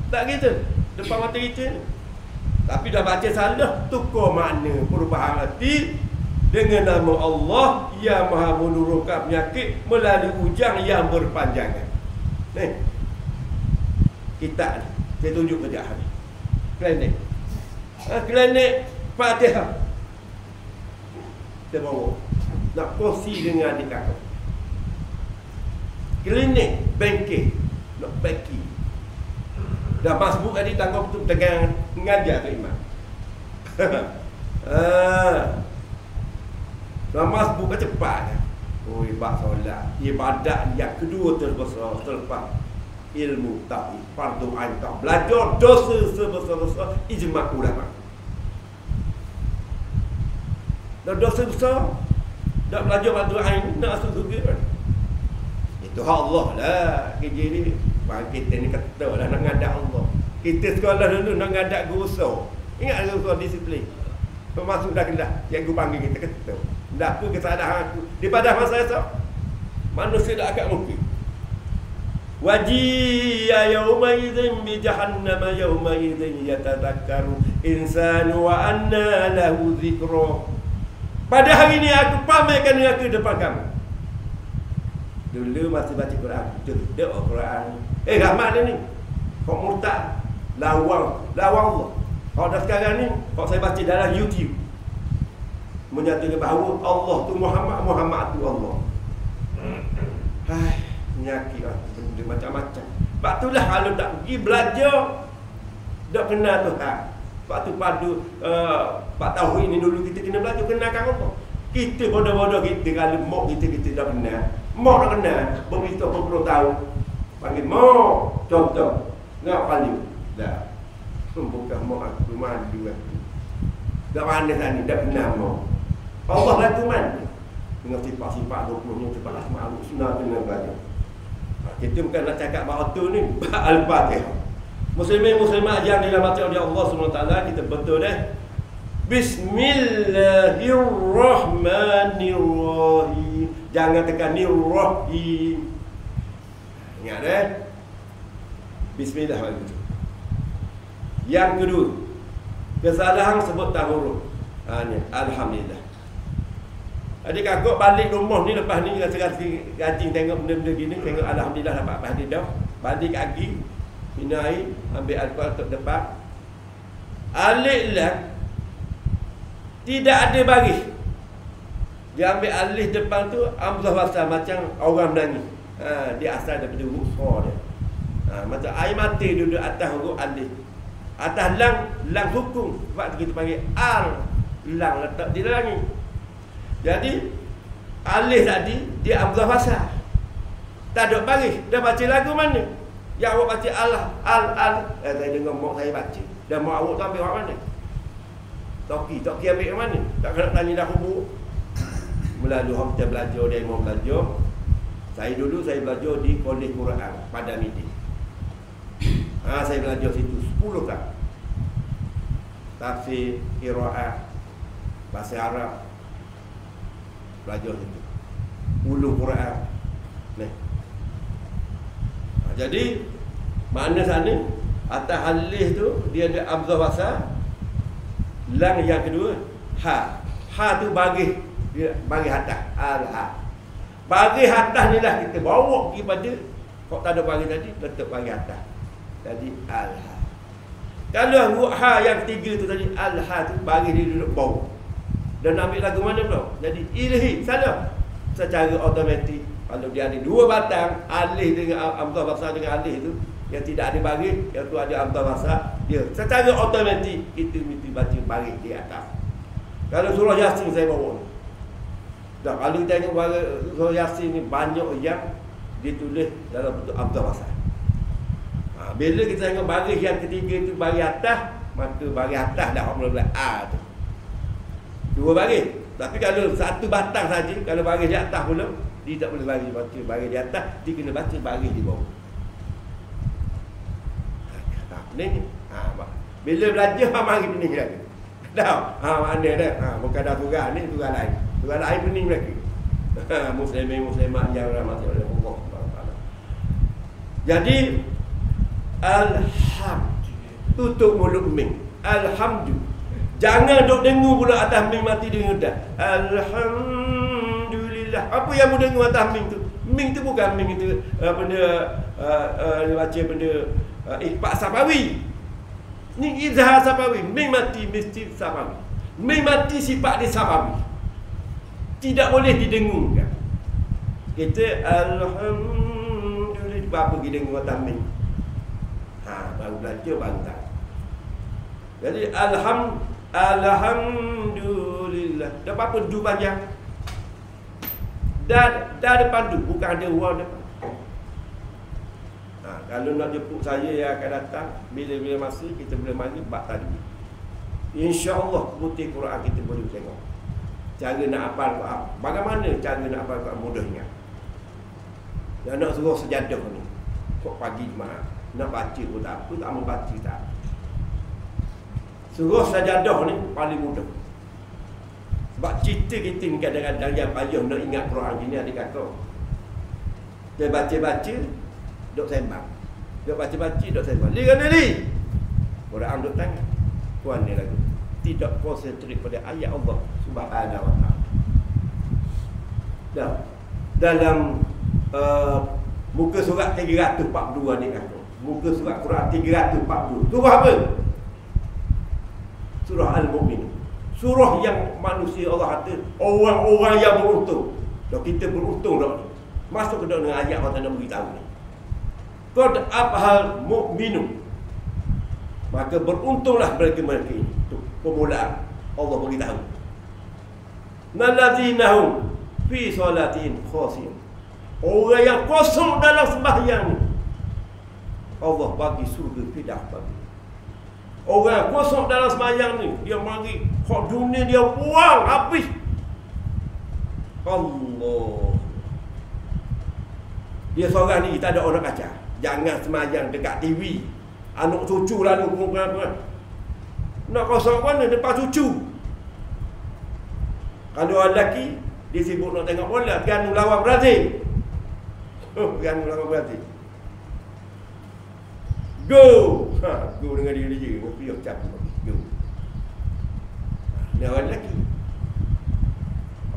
Tak gitu depan mata kita ni. Tapi dah baca salah, tukar makna perubahan erti dengan nama Allah yang Maha menurunkan penyakit melalui ujang yang berpanjangan. Kita ni, saya tunjuk kerjaan ni. Klinik. Klinik Fatihah. Kita bawa. Nak kongsi dengan adik kakak. Klinik bengkel. Nak beki. Dah masbuk tadi tanggung betul tegang mengajar tu imam. Dah masbuk kan cepat. Oh, ibadat solat. Ibadat yang kedua terbesar selepas ilmu tauhid, fardu ain. Tak belajar dosa sebesar-besar ijma' ulama. Dah dosa besar, dah belajar fardu ain nak masuk surga kan. Itu hak Allah lah. Kerja ni kita ni kata lah nak ngadak Allah. Kita sekolah dulu nak ngadak guru besar. Ingat guru besar disiplin. Masuk dah kelas, cikgu panggil kita kata. Dah apa kesalahan aku di pada masa esok. Manusia dah agak mungkin. Wajiya yawma idzin bi jahannam yawma idzin yatadhakkaru insanu wa anna lahu dzikra. Pada hari ni aku pamerkan dengan aku depan kamu. Dulu masih baca Quran, doa Quran. Rahmat dia ni. Kau murtad, lawang Allah. Kalau dah sekarang ni, kalau saya baca dalam YouTube, menyatakan bahawa Allah tu Muhammad, Muhammad tu Allah. Hai, penyakit lah, benda macam-macam. Sebab itulah kalau tak pergi belajar, tak kenal Tuhan. Sebab tu padu Pak Tauhid ni dulu kita kena belajar kenalkan Allah. Kita bodoh-bodoh kita kalau mak kita dah kenal. Mak dah kenal, begitu berpuluh tahun. Panggil mak, contoh. Nak panggil. Dah. Bukan mak aku, madu aku. Dah mana tadi, dah kenal mak. Allah lah tu mana? Dengan sifat-sifat 20-nya, sifat asma'ul husna kena belajar. Kita bukan nak cakap bahawa tu ni, Al-Fatihah. Muslimat yang dirahmati oleh Allah SWT, kita betul Bismillahirrahmanirrahim. Jangan tekan nirrahim. Ingat Bismillah begitu. Yang kedua, kesalahan sebut tak huruf. Ni alhamdulillah. Adik kakak balik rumah ni lepas ni rasa-rasa rajin tengok benda-benda gini, tengok alhamdulillah dapat apa hadis dah. Balik kaki, minum air, ambil alkohol tok depan. Alif lam tidak ada baris. Dia ambil alif depan tu hamzah wasal macam orang menangis. Dia asal daripada huruf sa dia. Macam air mati duduk atas huruf alif. Atas lang hukum. Sebab kita panggil al, lang letak di dalam ni. Jadi alif tadi dia hamzah wasal. Tak ada baris. Dah baca lagu mana? Yang awak baca al. Saya dengar mak saya baca. Dan mak awak tu ambil awak mana? Toki ambil yang mana? Tak kena tanya dah hubur. Melalui kita belajar, dia mau belajar. Saya belajar di Kolej Quran pada Midi. Saya belajar situ 10 tahun. Tafsir, qiraat, bahasa Arab. Belajar situ. Ulum Quran. Jadi makna sana atas alif tu dia ada hamzah wasal. Lang yang kedua ha. Ha tu bagi dia bagi atas al-ha. Bagi atas ni lah kita bawa pergi pada kok tak ada bagi tadi letak bagi atas. Jadi al-ha. Kalau huruf ha yang ketiga tu tadi al-ha tu bagi dia duduk bawah. Dan ambil lagu mana pula? Jadi ilahi salah. Secara automatik kalau dia ada dua batang alif dengan hamzah wasal dengan alif tu yang tidak ada baris, yang tu ada hamzah wasal, dia secara automatik kita mesti baca baris di atas. Kalau surah Yasin saya bawa. Dah kalau kita tengok surah Yasin ni banyak yang ditulis dalam bentuk hamzah wasal. Bila kita tengok baris yang ketiga tu baris atas, maka baris atas dah mula-mula A tu. Dua baris. Tapi kalau satu batang saja, kalau baris di atas pula, dia tak boleh baca baris di atas, dia kena baca baris di bawah. Ni bila belajar mari pening lagi. Dah. Mana dah. Bukan dah surah ni, surah lain. Surah lain pening lagi. Muslimat yang rahmat oleh Allah. Jadi tutup mulut mim. Alhamdulillah. Jangan duk dengar pula atas mim mati dengar dah. Alhamdulillah. Apa yang mu dengar atas mim tu? Mim tu bukan mim itu benda baca benda ikhfa sabawi. Ni izhar sabawi. Mim mati mesti sabawi. Mim mati sifat dia sabawi. Tidak boleh didengungkan. Kita alhamdulillah apa kita dengar atas mim. Baru belajar baru tahu. Jadi alhamdulillah. Dah apa du panjang? Dah depan tu, bukan ada waw depan. Kalau nak jemput saya yang akan datang, bila-bila masa kita boleh mari bab tadi. InsyaAllah putih Quran kita boleh tengok. Cara nak hafal Quran. Bagaimana cara nak hafal Quran mudahnya? Dan nak suruh sejadah ni. Kok pagi jemaah. Nak baca pun tak apa, tak mau baca tak. Suruh sajadah ni paling mudah. Sebab cerita kita ni kadang-kadang yang payah nak ingat Quran gini adik kakak. Dia baca-baca, duk sembang. Dia baca-baca, duk sembang. Li. Quran duk tangan. Tuan ni lagu. Tidak konsentrate pada ayat Allah Subhanahu wa ta'ala. Dah. Dalam muka surat 342 adik kakak. Muka surat Quran 342. Surah apa? Surah Al-Mu'min. Surah yang manusia Allah kata orang-orang yang beruntung. Dah kita beruntung dah. Masuk ke dalam ayat Allah nak beritahu ni. Qad afhal mu'minun. Maka beruntunglah mereka-mereka ini. Tu permulaan Allah beritahu. Nalladzinahum fi salatin khasiyun. Orang yang kosong dalam sembahyang ni Allah bagi surga fidah bagi. Orang kosong dalam sembahyang ni dia mari hak dunia dia buang habis. Allah. Dia seorang ni kita ada orang kacau. Jangan sembahyang dekat TV. Anak cucu lalu nak kosong mana depan cucu. Kalau orang lelaki, dia sibuk nak tengok bola, Ganu lawan Brazil. Ganu lawan Brazil. Go! Go dengan dia. Kopi yang cap. Go. Ni orang lelaki.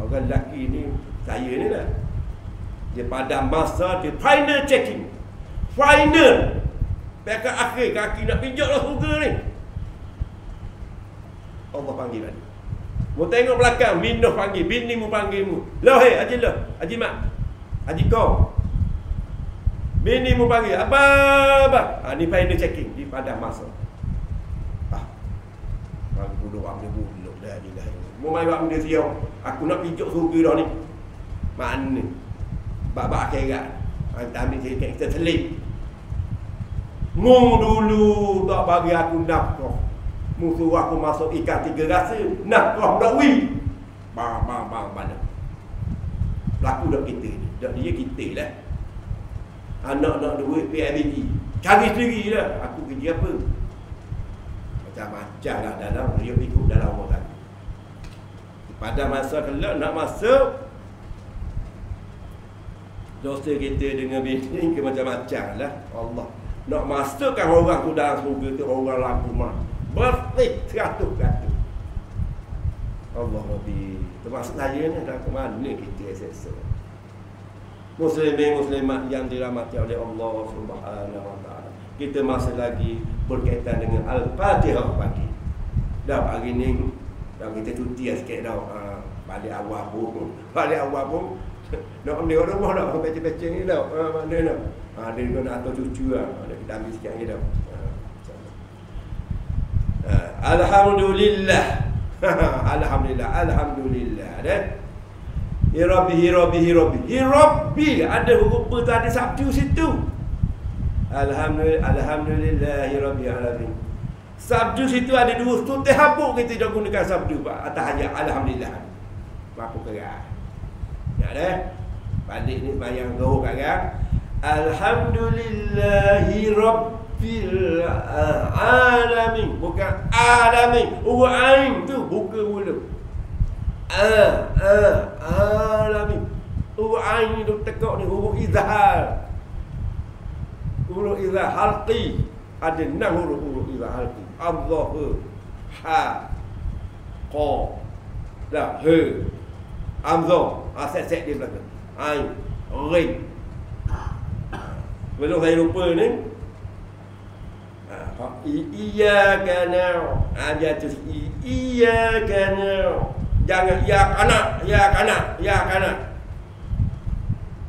Orang lelaki ni, saya ni lah. Dia pada masa dia final checking. Final. Pekat akhir, kaki nak pijak lah surga ni. Allah panggil tadi. Mu tengok belakang, Minuh panggil, bini mu panggil mu. Lah hei, Haji lah, Haji Mat, Haji Kong. Bini mu panggil, apa? Ni final checking di pada masa. Aku duduk ambil buluk dah ni dah. Mu mai buat benda siau. Aku nak pijak surga dah ni. Mana? Bak-bak akhirat. Ambil kita selip. Mu dulu tak bagi aku nafkah. Mu suruh aku masuk ikan 3 rasa. Nafkah dak wi. Bang mana. Laku dak kita ni. Dak dia kita lah. Anak nak duit PIBG. Cari sendiri lah. Aku kerja apa? Macam-macam lah dalam. Dia ikut dalam orang tadi. Pada masa kelak nak masuk, dosa kita dengan bini ke macam-macam lah. Allah nak masukkan orang tu dalam surga tu, orang laku mah bersih 100%. Allah Rabbi. Termasuk saya ni dah ke mana kita esok. Muslimin muslimat yang dirahmati oleh Allah Subhanahu wa taala. Kita masih lagi berkaitan dengan Al-Fatihah pagi. Dah hari ni dah kita cuti sikit dah. Balik awal pun nak ambil orang rumah nak pecah-pecah ni dah. Mana dah. Dia juga nak atur cucu lah. Kita ambil sikit lagi dah. Alhamdulillah. Alhamdulillah dah. Ya Rabbi. Ada huruf ber tu, ada sabdu situ. Alhamdulillah Rabbil alamin. Sabdu situ ada 2 tu habuk kita dah gunakan sabdu atas hajat alhamdulillah. Apa kerah. Ya dah. Balik ni bayang roh sekarang. Alhamdulillahi Rabbil alamin. Bukan alamin. Huruf ain tu buka mula. Alamin. Huruf ain tu tekak ni huruf izhar. Huruf izhar halqi. Ada 6 huruf izhar halqi. Allah, ha, qa, la, he, amzah. Set dia belakang. Ain, rin. Belum saya lupa ni. Iyyaka na'budu. Dia tu iyyaka na'budu. Jangan ya kanak.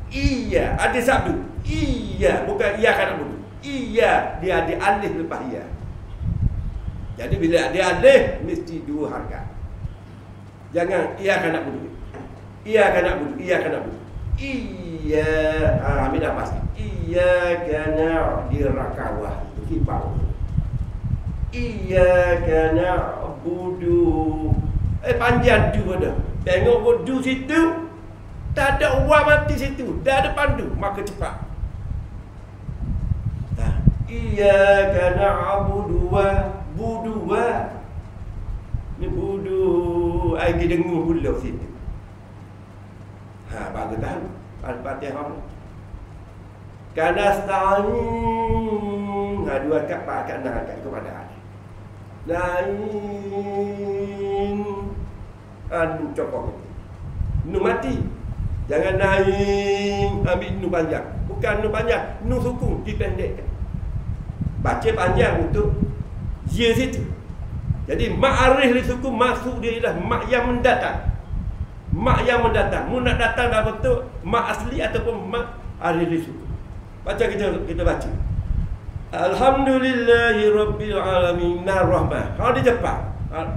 Iya, ada sabdu. Iya, bukan iya kanak dulu. Iya, dia ada alif lepas iya. Jadi bila dia alif mesti 2 harakat. Jangan iya kanak dulu. Iya kanak dulu. Iya, ambil nafas. Iyyaka na'budu di rakawah itu kipau. Iyyaka na'budu. Panjang tu pada. Tengok wudu situ, tak ada uang mati situ, dah ada pandu, maka cepat. Iyyaka na'budu wa budu wa. Ni budu ai dia dengar pula situ. Bagus tahu Al-Fatihah. Kanasta'in. 2 kat pak kat nak kat kepada ada. Lain. Aduh cokok. Nu mati. Jangan naik ambil nu panjang. Bukan nu panjang, nu sukun dipendekkan. Baca panjang untuk ya situ. Jadi ma'arif li sukun masuk dia ialah mak yang mendatang. Mak yang mendatang. Mu nak datang dalam bentuk mak asli ataupun mak arif li sukun. Baca kita baca. Alhamdulillahi Rabbil alamin ar-rahman. Kalau dia cepat.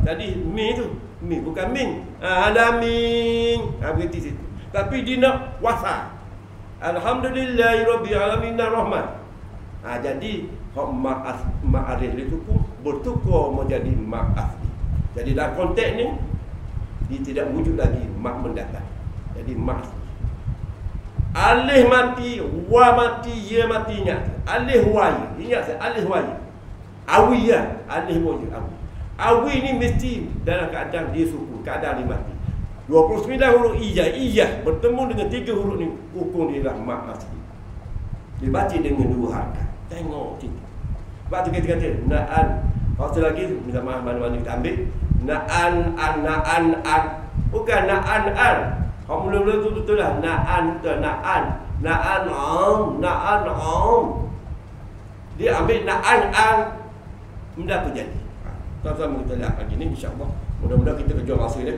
Jadi mi tu, mi bukan min. Alamin. Berhenti situ. Tapi dia nak wasal. Alhamdulillahi Rabbil alamin ar-rahman. Jadi mak arif li sukun bertukar menjadi mak asli. Jadi dalam konteks ni dia tidak wujud lagi mak mendatang. Jadi mak asli. Alih mati, wa mati, ya mati ingat. Alih wa, ingat saya, alih wa. Awi ya, alih wa, awi. Awi ni mesti dalam keadaan dia sukun, keadaan dia mati. 29 huruf ijah bertemu dengan 3 huruf ni, hukum dia lah mak asli. Dibaca dengan 2 harakat. Tengok cerita. Sebab tu kita kata na'an. Waktu lagi minta maaf mana-mana kita ambil. Na'an. Bukan na'an. Kalau mula-mula tu betul lah. Na'an. Dia ambil na'an. Benda apa jadi? Sama-sama kita lihat pagi ni, insyaAllah. Mudah-mudahan kita kejar masa dia.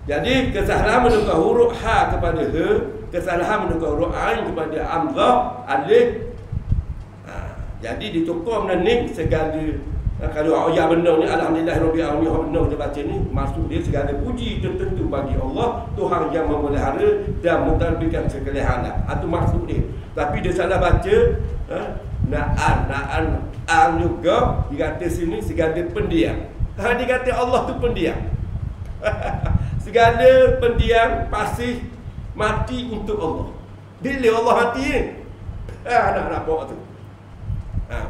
Jadi kesalahan menukar huruf ha kepada he, kesalahan menukar huruf ain kepada amzah, alif. Jadi ditukar benda ni segala. Kalau ayat benar ni alhamdulillahirabbil alamin, benar kita baca ni, maksud dia segala puji tertentu bagi Allah, Tuhan yang memelihara dan mentadbirkan segala hal. Itu maksud dia. Tapi dia salah baca na'an juga dikata sini segala pendiam. Dia kata Allah tu pendiam. Segala pendiam pasti mati untuk Allah. Bila Allah mati ni? Nak bawa tu.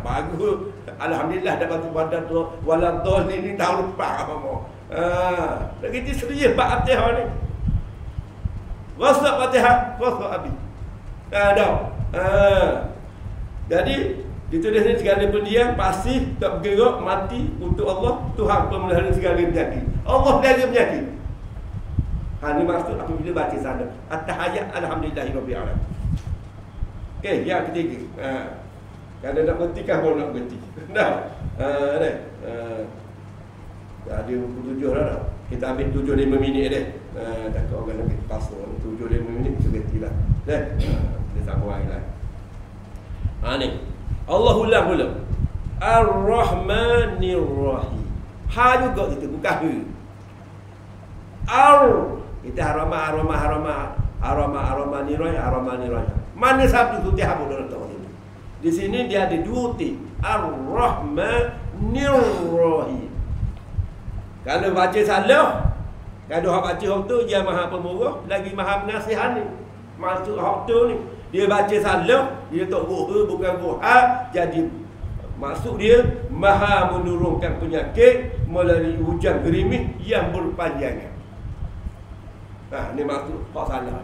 Bagus. Alhamdulillah dapat badan tu waladhal ni tahun lepas apa mau. Lagi dia serius bab Fatihah ni. Wasaq Fatihah, wasaq abi. Jadi ditulis ni segala pendiam pasti tak bergerak mati untuk Allah, Tuhan pemelihara segala penyakit. Allah pelihara penyakit. Ini maksud apabila baca sana. At-tahiyat alhamdulillahirabbil alamin. Okey, yang ketiga. Kalau nak berhenti kan baru nak berhenti. Dah. Ada 7 dah. Kita ambil 7-5 minit deh. Takut orang nak pasal 7-5 minit kita berhentilah. Kita sambung lagi. Ni. Allah ulang. Ar-Rahmanir Rahim. Ha juga kita bukan he. Kita aroma niraya. Mana satu tu tiap boleh tahu ini. Di sini dia ada 2 T. Ar-Rahmanir Rahim. Kalau baca salah, kalau hak baca hak tu dia Maha Pemurah, lagi Maha Penasihat ni. Maksud hak tu ni, dia baca salah, dia tak bukan buha, jadi maksud dia Maha menurunkan penyakit melalui hujan gerimis yang berpanjangan. Ni maksud hak salah.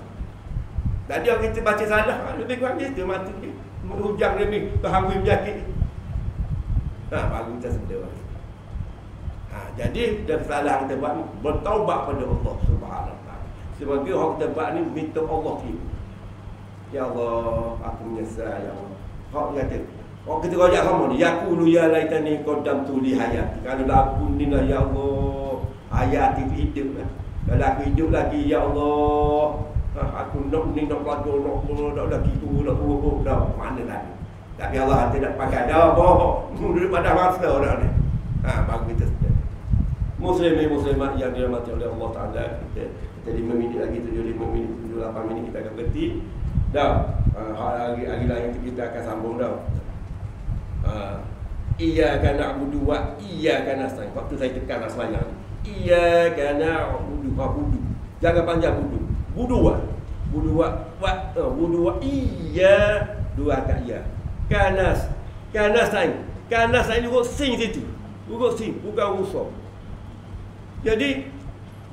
Tadi orang kita baca salah, lebih kurang dia maksud dia hujan gerimis terhangui penyakit. Baru kita sedar. Jadi kesalahan kita buat ni bertaubat pada Allah Subhanahu Wa Taala. Sebagai orang kita buat ni minta Allah terima. Ya Allah, aku menyesal ya Allah. Hak dia kata, orang kita rojak kamu ni, yaqulu ya laitani qaddamtu li hayati. Kalau aku ni lah ya Allah, hayati hidup lah. Kalau aku hidup lagi ya Allah, aku nak pada nak lagi tu nak buruk dah mana lagi. Tapi Allah tidak pakai dah apa. Duduk pada masa dah ni. Bagus kita sedar. Muslimat yang dirahmati oleh Allah Taala, kita 5 minit lagi, 7 minit, 8 minit kita akan berhenti. Dah, hari lain kita akan sambung dah. Iyyaka na'budu wa iyyaka nasta'in. Waktu saya tekan asalnya. Iyyaka na'budu wa budu. Jangan panjang budu. Budu wa iyya dua kat ya. Kanas urut sing situ. Urut sing bukan usap. Jadi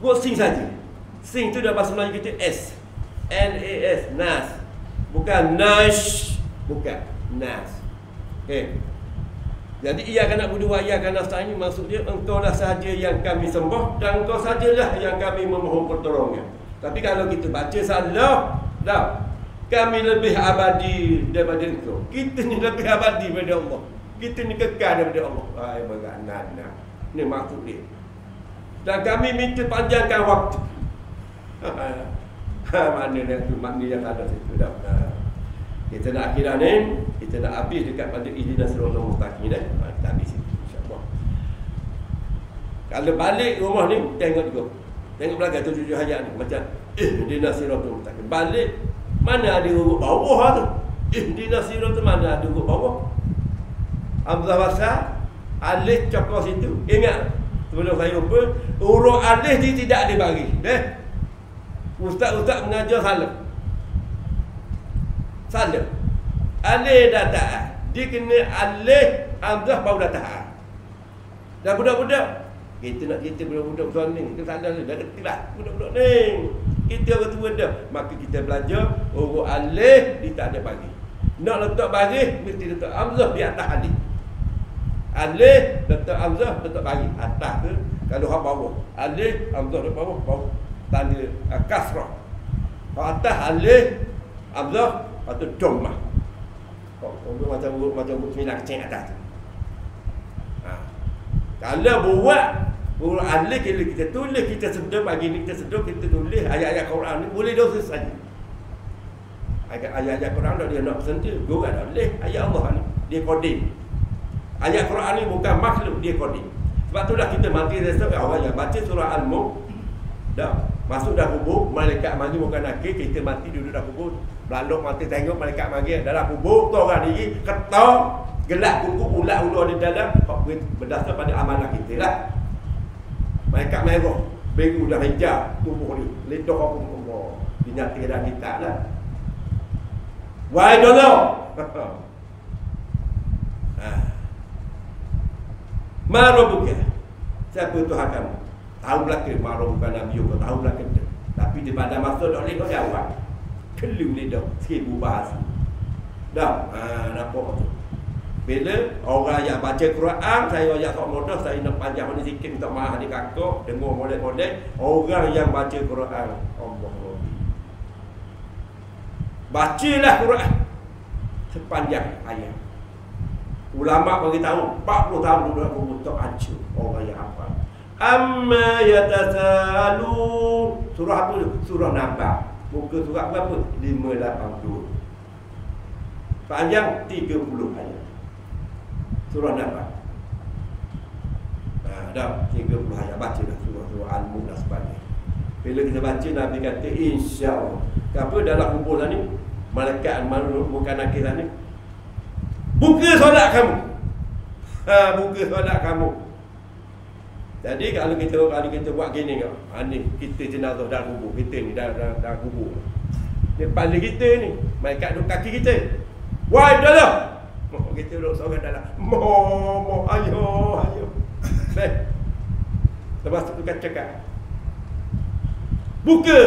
urut sing saja. Sing tu dah bahasa Melayu kita S. N-A-S, nas. Bukan nash, bukan nas. Okey. Jadi ia akan nak berdua, ia akan nasta'in, maksud dia engkau lah sahaja yang kami sembah dan engkau sajalah yang kami memohon pertolongan. Tapi kalau kita baca salah, dah kami lebih abadi daripada engkau. Kita ni lebih abadi daripada Allah. Kita ni kekal daripada Allah. Hai bagaimana? Ini maksud dia. Dan kami minta panjangkan waktu. Mana dia tu maknanya tak ada situ dah. Kita nak akhirat ni, kita nak habis dekat pada ihdinas siratal mustaqim dah. Kita habis situ insya-Allah. Kalau balik rumah ni tengok juga. Tengok belakang 7 ayat ni macam ihdinas siratal mustaqim. Balik mana ada huruf bawah tu? Ihdinas siratal mana ada huruf bawah? Hamzah wasal, alif cokor situ. Ingat sebelum saya lupa, huruf alif dia tidak ada bagi. Ustaz mengajar salah. Alif dah tak. Dia kena alif hamzah baru dah tak. Dan budak-budak Kita nak cerita budak-budak besar ni, kita tak ada dah kerti lah budak-budak ni. Kita orang tua dah. Maka kita belajar huruf alif dia tak ada bagi. Nak letak baris mesti letak hamzah di atas alif. Alif letak hamzah letak baris atas ke kalau hak bawah. Alif hamzah letak bawah tanda kasrah. Hak atas alif hamzah atau dhammah. Macam sembilan kecil atas tu. Kalau buat huruf alif kita tulis, kita sedar pagi ni, kita sedar kita tulis ayat-ayat Quran ni boleh dosa saja. Ayat-ayat Quran dah dia nak sentuh, gurau dah boleh. Ayat Allah ni dia kodim. Ayat Quran ni bukan makhluk, dia kodim. Sebab tu dah kita mati rasa orang yang baca surah Al-Mulk dah masuk dah kubur, malaikat mari bukan akhir, kita mati duduk dah kubur. Belalok mati tengok malaikat mari dalam kubur tu orang diri ketok gelap kuku ulat ulu di dalam berdasar pada amalan kita lah. Malaikat merah biru dah hijau tubuh ni lidah apa Allah dinyatakan dalam kitab lah. Wahai dono Marabuka, siapa Tuhan kamu? Tahu belakang Marabuka Nabi kau tahu belakang dia. Tapi di pada masa tak boleh kau jawab. Kelu lidah 1000 bahasa. Dah, nampak tu. Bila orang yang baca Quran, saya ayat sok mudah, saya nak panjang ni sikit minta maaf di kakak, dengar molek-molek. Orang yang baca Quran, Allah Rabbi. Bacalah Quran sepanjang ayat. Ulama bagi tahu 40 tahun duduk kubur tak hancur orang yang hafal. Amma yatasalu. Surah apa tu? Surah Naba. Muka surah berapa? 582. Panjang 30 ayat. Surah Naba. Dah 30 ayat baca dah surah Al-Mulk dan sebagainya. Bila kita baca Nabi kata insya-Allah. Apa dalam kubur ni? Malaikat bukan nakir ni. Buka solat kamu. Buka solat kamu. Jadi kalau kita buat gini kau. Ni kita jenazah dalam kubur kita ni dalam kubur. Depan kita ni, malaikat duduk kaki kita. Wahai dalam. Kita duduk seorang dalam. Mo ayo. Lepas tu kan cakap. Buka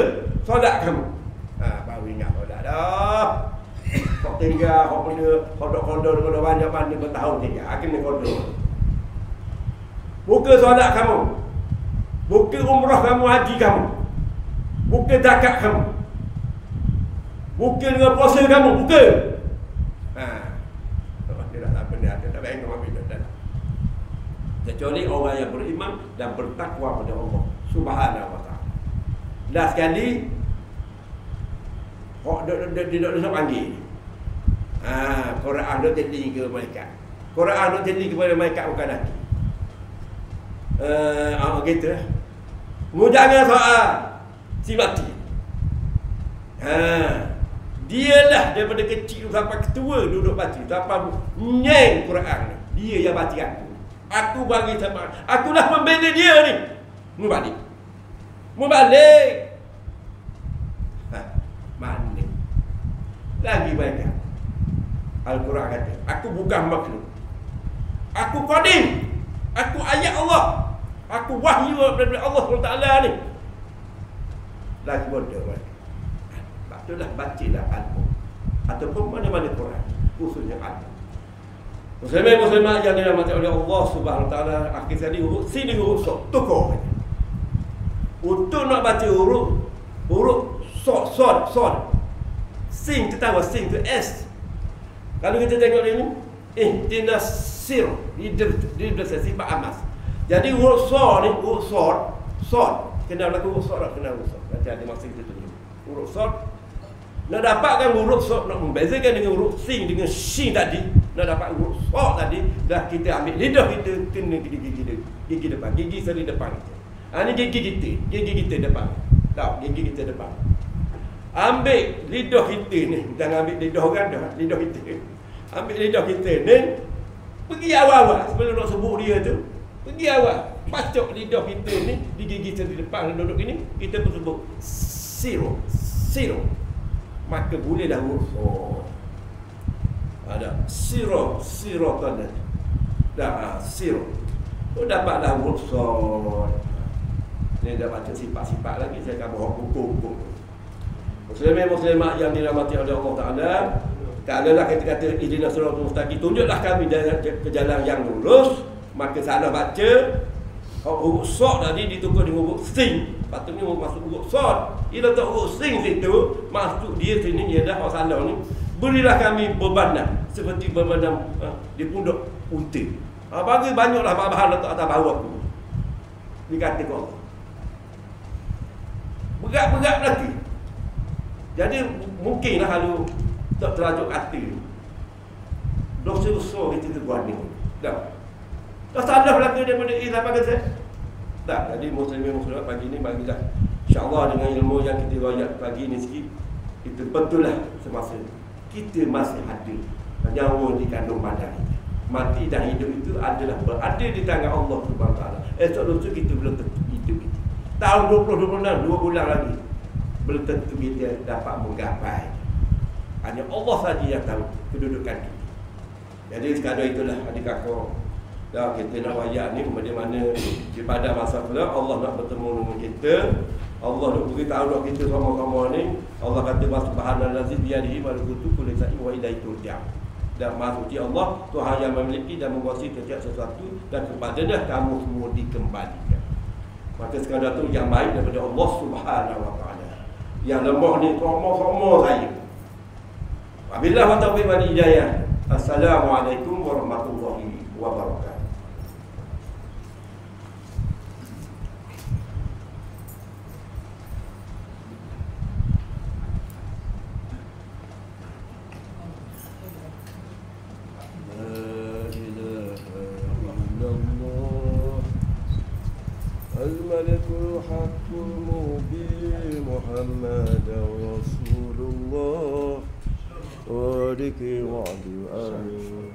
solat kamu. Baru ingat solat dah. Kau tinggal, kau benda kodok-kodok dengan banyak-banyak bertahun tinggal. Akhirnya kodok. Buka solat kamu. Buka umrah kamu, haji kamu. Buka zakat kamu. Buka dengan puasa kamu, buka. Dia dah tak benar, dia tak baik ambil dah. Kecuali orang yang beriman dan bertakwa pada Allah Subhanahu wa ta'ala. Last sekali dia nak panggil. Quran dia teling ke malaikat. Quran dia teling kepada malaikat bukan lagi. Gitu lah. Mu jangan soal si mati. Dialah daripada kecil sampai ketua duduk baca. Sampai nyeng Quran ni. Dia yang baca aku. Aku bagi sama. Akulah pembela dia ni. Mu balik. Mana? Lagi banyak. Al-Quran kata, aku bukan makhluk. Aku qadim. Aku ayat Allah. Aku wahyu daripada Allah SWT ni. Lagi bodoh mereka. Sebab itulah bacalah Al-Quran. Ataupun mana-mana Quran. Khususnya Al-Quran. Muslimah yang dirahmati oleh Allah SWT. Akhir sekali huruf sini huruf sok. Tukar. Untuk nak baca huruf Sod. Sing kita tahu sing tu S. Kalau kita tengok ini, ihdinas sir, dia sifat amas. Jadi huruf sod ni, huruf sod. Kena berlaku huruf sod, kena huruf sod. Macam ada maksud kita tu. Huruf sod. Nak dapatkan huruf sod, nak membezakan dengan huruf sing dengan shin tadi, nak dapat huruf sod tadi, dah kita ambil lidah kita kena gigi depan, gigi seri depan kita. Ni gigi kita depan. Tahu, gigi kita depan. Ambil lidah kita ni. Jangan ambil lidah orang dah. Lidah kita. Ambil lidah kita ni. Pergi awal-awal. Sebelum nak sebut dia tu. Pergi awal. Pacok lidah kita ni. Di gigi kita di depan duduk ini. Kita pun sebut Siro. Maka bolehlah huruf. Ada Siro tu ada. Dah Siro. tu dapatlah rukhsat. Ni dah baca sifat-sifat lagi, saya akan bawa hukum-hukum. Muslimin-muslimat yang dirahmati oleh Allah Ta'ala, tak adalah kata-kata ihdinas siratal mustaqim, tunjuklah kami ke jalan yang lurus. Maka salah baca huruf sad tadi ditukar dengan huruf sin. Patutnya masuk huruf sad. Ia letak huruf sin situ, masuk dia sini ialah hak salah ni. Berilah kami bebanan seperti bebanan di pundak unta. Bagi banyaklah bahan letak atas bahu aku. Ni kata kau Allah. Berat-berat nanti. Jadi mungkinlah kalau tak terajuk kata dosa besar kita buat ni. Dah. Dah salah belaka daripada apa kata saya? Tak. Jadi muslimin-muslimat pagi ni bagilah insya-Allah dengan ilmu yang kita royak pagi ni sikit, kita betul lah semasa kita masih ada nyawa di kandung badan kita. Mati dan hidup itu adalah berada di tangan Allah Subhanahu Wa Taala. Esok lusa kita belum tentu hidup kita. Tahun 2026, 2 bulan lagi, belum tentu kita dapat menggapai. Hanya Allah saja yang tahu kedudukan kita. Jadi sekadar itulah adik kakak. Dah kita nak wayak ni bagaimana pada masa pula Allah nak bertemu dengan kita. Allah nak beritahu kita sama-sama ni. Allah kata subhanallazi biyadihi malakutu kulli shay'in wa ilaihi turja'un. Dan Maha Suci Allah, Tuhan yang memiliki dan menguasai setiap sesuatu, dan kepadanya kamu semua dikembalikan. Maka sekadar tu yang baik daripada Allah Subhanahu Wa Taala. Yang lemah ni sama-sama saya. Wabillahi wa taufiq wal hidayah. Assalamualaikum warahmatullahi wabarakatuh. الملك الحق المبين محمد رسول الله وذكر وعد آمين.